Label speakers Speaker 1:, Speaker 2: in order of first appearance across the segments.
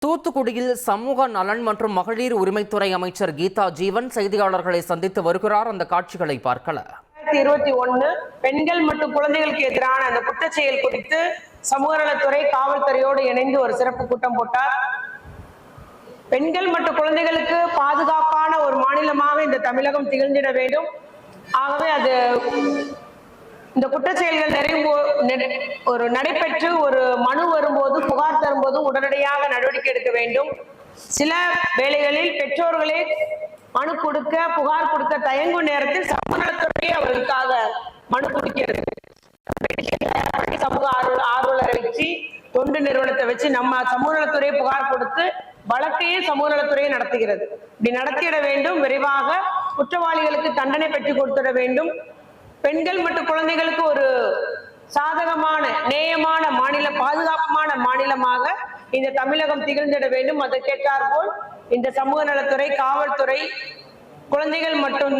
Speaker 1: தூத்துக்குடியில் சமூக நலன் மற்றும் மகளிர் உரிமைத்துறை அமைச்சர் கீதா ஜீவன் செய்தியாளர்களை சந்தித்து வருகிறார். அந்த காட்சிகளை பார்க்கலாம்.
Speaker 2: 2021 பெண்கள் மற்றும் குழந்தைகளுக்கு எதிரான அந்த குற்றச்செயல் குறித்து சமூக நலத்துறை காவல்துறையோடு இணைந்து ஒரு சிறப்பு கூட்டம் போட்டார். பெண்கள் மற்றும் குழந்தைகளுக்கு பாதுகாப்பான ஒரு மாநிலமாக இந்த தமிழகம் திகழ்ந்திட வேண்டும். ஆகவே அது இந்த குற்றச்செயல்கள் நடைபெற்று ஒரு மனு வரும்போது புகார் தரும்போது உடனடியாக நடவடிக்கை எடுக்க வேண்டும். சில வேளைகளில் பெற்றோர்களே மனு கொடுக்க புகார் கொடுக்க தயங்கும் நேரத்தில் சமூக நலத்துறை அவர்களுக்காக மனு கொடுக்கிறது. சமூக ஆர்வலரை வச்சு தொண்டு நிறுவனத்தை வச்சு நம்ம சமூக நலத்துறையை புகார் கொடுத்து வழக்கையே சமூக நலத்துறையை நடத்துகிறது. இப்படி நடத்திட வேண்டும். விரைவாக குற்றவாளிகளுக்கு தண்டனை பெற்றுக் கொடுத்திட வேண்டும். பெண்கள் மற்றும் குழந்தைகளுக்கு ஒரு சாதகமான நேயமான மாநிலம், பாதுகாப்பான மாநிலமாக இந்த தமிழகம் திகழ்ந்திட வேண்டும். அதற்கேற்றாற்போல் இந்த சமூக நலத்துறை, காவல்துறை, குழந்தைகள் மற்றும்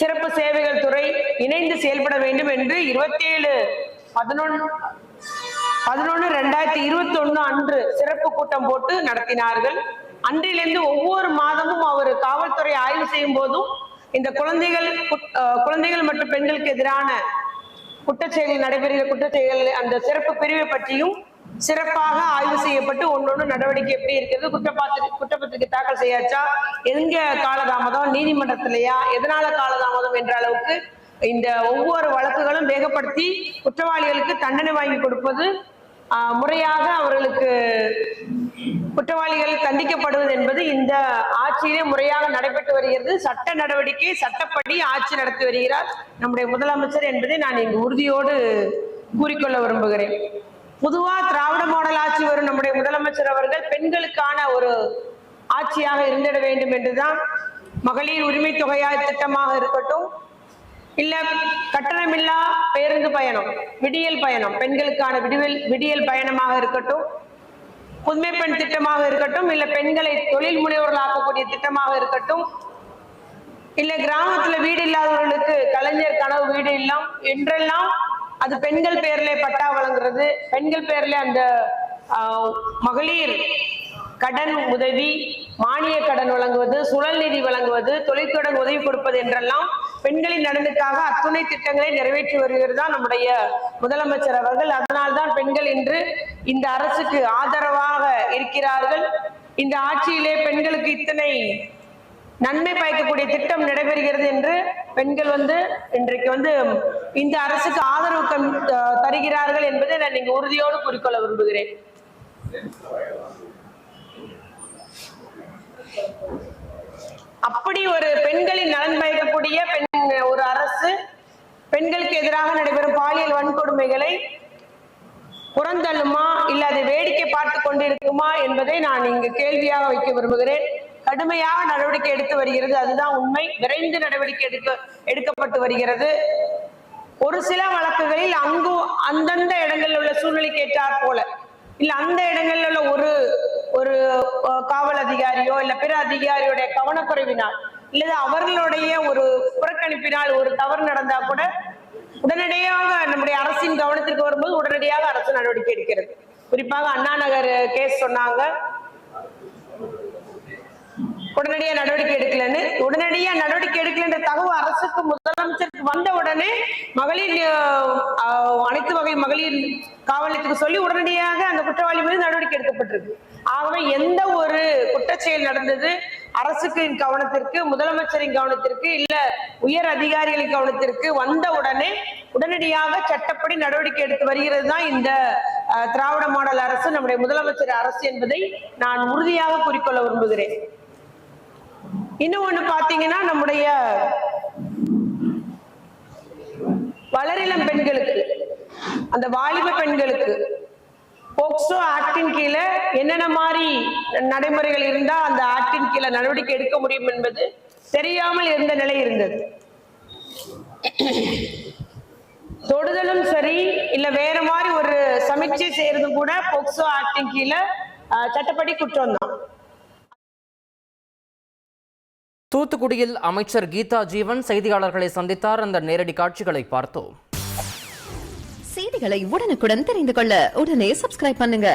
Speaker 2: சிறப்பு சேவைகள் துறை இணைந்து செயல்பட வேண்டும் என்று 27/11/2021 அன்று சிறப்பு கூட்டம் போட்டு நடத்தினார்கள். அன்றிலிருந்து ஒவ்வொரு மாதமும் அவர் காவல்துறை ஆய்வு செய்யும் போதும் இந்த குழந்தைகள் மற்றும் பெண்களுக்கு எதிரான குற்றச்செயல்கள் நடைபெறுகிற குற்றச்செயல்கள் அந்த சிறப்பு பிரிவை பற்றியும் சிறப்பாக ஆய்வு செய்யப்பட்டு ஒன்னொன்று நடவடிக்கை எப்படி இருக்கிறது, குற்றப்பத்திரிகை தாக்கல் செய்யாச்சா, எங்க காலதாமதம், நீதிமன்றத்திலையா, எதனால காலதாமதம் என்ற அளவுக்கு இந்த ஒவ்வொரு வழக்குகளும் வேகப்படுத்தி குற்றவாளிகளுக்கு தண்டனை வாங்கி கொடுப்பது, முறையாக அவர்களுக்கு குற்றவாளிகள் தண்டிக்கப்படுவது என்பது இந்த ஆட்சியிலே முறையாக நடைபெற்று வருகிறது. சட்ட நடவடிக்கை சட்டப்படி ஆட்சி நடத்தி வருகிறார் நம்முடைய முதலமைச்சர் என்பதை நான் இங்கு உறுதியோடு கூறிக்கொள்ள விரும்புகிறேன். பொதுவா திராவிட மாடல் ஆட்சி வரும் நம்முடைய முதலமைச்சர் அவர்கள் பெண்களுக்கான ஒரு ஆட்சியாக இருந்திட வேண்டும் என்றுதான் மகளிர் உரிமை தொகையா திட்டமாக இருக்கட்டும், இல்ல கட்டணமில்லா பேருந்து பயணம், விடியல் பயணம், பெண்களுக்கான விடியல் பயணமாக இருக்கட்டும், புதுமை பெண் திட்டமாக இருக்கட்டும், இல்ல பெண்களை தொழில் முனைவோர்கள் ஆக்கக்கூடிய திட்டமாக இருக்கட்டும், இல்ல கிராமத்துல வீடு இல்லாதவர்களுக்கு கலைஞர் கனவு வீடு இல்லம் என்றெல்லாம் அது பெண்கள் பேர்ல பட்டா வழங்குறது, பெண்கள் பேர்ல அந்த மகளிர் கடன் உதவி, மானிய கடன் வழங்குவது, சுழல் நிதி வழங்குவது, தொழிற்கடன் உதவி கொடுப்பது என்றெல்லாம் பெண்களின் நலனுக்காக அத்துணை திட்டங்களை நிறைவேற்றி வருகிறதா நம்முடைய முதலமைச்சர் அவர்கள். அதனால்தான் பெண்கள் இன்று இந்த அரசுக்கு ஆதரவாக இருக்கிறார்கள். இந்த ஆட்சியிலே பெண்களுக்கு இத்தனை நன்மை பயக்கக்கூடிய திட்டம் நடைபெறுகிறது என்று பெண்கள் இன்றைக்கு இந்த அரசுக்கு ஆதரவு தருகிறார்கள் என்பதை நான் இங்கு உறுதியோடு கூறிக்கொள்ள விரும்புகிறேன். அப்படி ஒரு பெண்களின் நலன் பயக்கக்கூடிய ஒரு அரசு பெண்களுக்கு எதிராக நடைபெறும் பாலியல் வன்கொடுமைகளை புறந்தள்ளுமா இல்ல அதை வேடிக்கை பார்த்து கொண்டிருக்குமா என்பதை நான் இங்கு கேள்வியாக வைக்க விரும்புகிறேன். கடுமையாக நடவடிக்கை எடுத்து வருகிறது, அதுதான் உண்மை. விரைந்து நடவடிக்கை எடுக்கப்பட்டு வருகிறது. ஒரு சில வழக்குகளில் அந்தந்த இடங்களில் உள்ள சூழ்நிலைக்கு ஏற்றாற் போல இல்ல அந்த இடங்கள்ல உள்ள ஒரு காவல் அதிகாரியோ இல்ல பிற அதிகாரியோடைய கவனக்குறைவினால் இல்லது அவர்களுடைய ஒரு புறக்கணிப்பினால் ஒரு தவறு நடந்தா கூட உடனடியாக நம்முடைய அரசின் கவனத்திற்கு வரும்போது உடனடியாக அரசு நடவடிக்கை எடுக்கிறது. குறிப்பாக அண்ணா நகர் கேஸ் சொன்னாங்க, உடனடியா நடவடிக்கை எடுக்கலன்னு. உடனடியா நடவடிக்கை எடுக்கலன்ற தகவல் அரசுக்கு முதலமைச்சருக்கு வந்த உடனே அனைத்து வகை மகளிர் காவல் நிலையத்துக்கு சொல்லி உடனடியாக அந்த குற்றவாளி மீது நடவடிக்கை எடுக்கப்பட்டிருக்கு. ஆகவே எந்த ஒரு குற்றச்செயல் நடந்தது அரசுக்கு கவனத்திற்கு, முதலமைச்சரின் கவனத்திற்கு, இல்ல உயர் அதிகாரிகளின் கவனத்திற்கு வந்த உடனே உடனடியாக சட்டப்படி நடவடிக்கை எடுத்து வருகிறது தான் இந்த திராவிட மாடல் அரசு, நம்முடைய முதலமைச்சர் அரசு என்பதை நான் உறுதியாக கூறிக்கொள்ள விரும்புகிறேன். இன்னும் ஒண்ணு பாத்தீங்கன்னா, நம்முடைய வளரிளம் பெண்களுக்கு, அந்த வாலிப பெண்களுக்கு போக்சோ ஆக்டின் கீழே என்னென்ன மாதிரி நடைமுறைகள் இருந்தா அந்த ஆக்டின் கீழே நடவடிக்கை எடுக்க முடியும் என்பது தெரியாமல் இருந்த நிலை இருந்தது. தொடுதலும் சரி இல்ல வேற மாதிரி ஒரு சமீட்சை செய்யறதும் கூட போக்சோ ஆக்டின் கீழே சட்டப்படி குற்றம் தான்.
Speaker 1: தூத்துக்குடியில் அமைச்சர் கீதா ஜீவன் செய்தியாளர்களை சந்தித்தார். அந்த நேரடி காட்சிகளை பார்த்தோம்.
Speaker 3: செய்திகளை உடனுக்குடன் தெரிந்து கொள்ள உடனே சப்ஸ்கிரைப் பண்ணுங்க.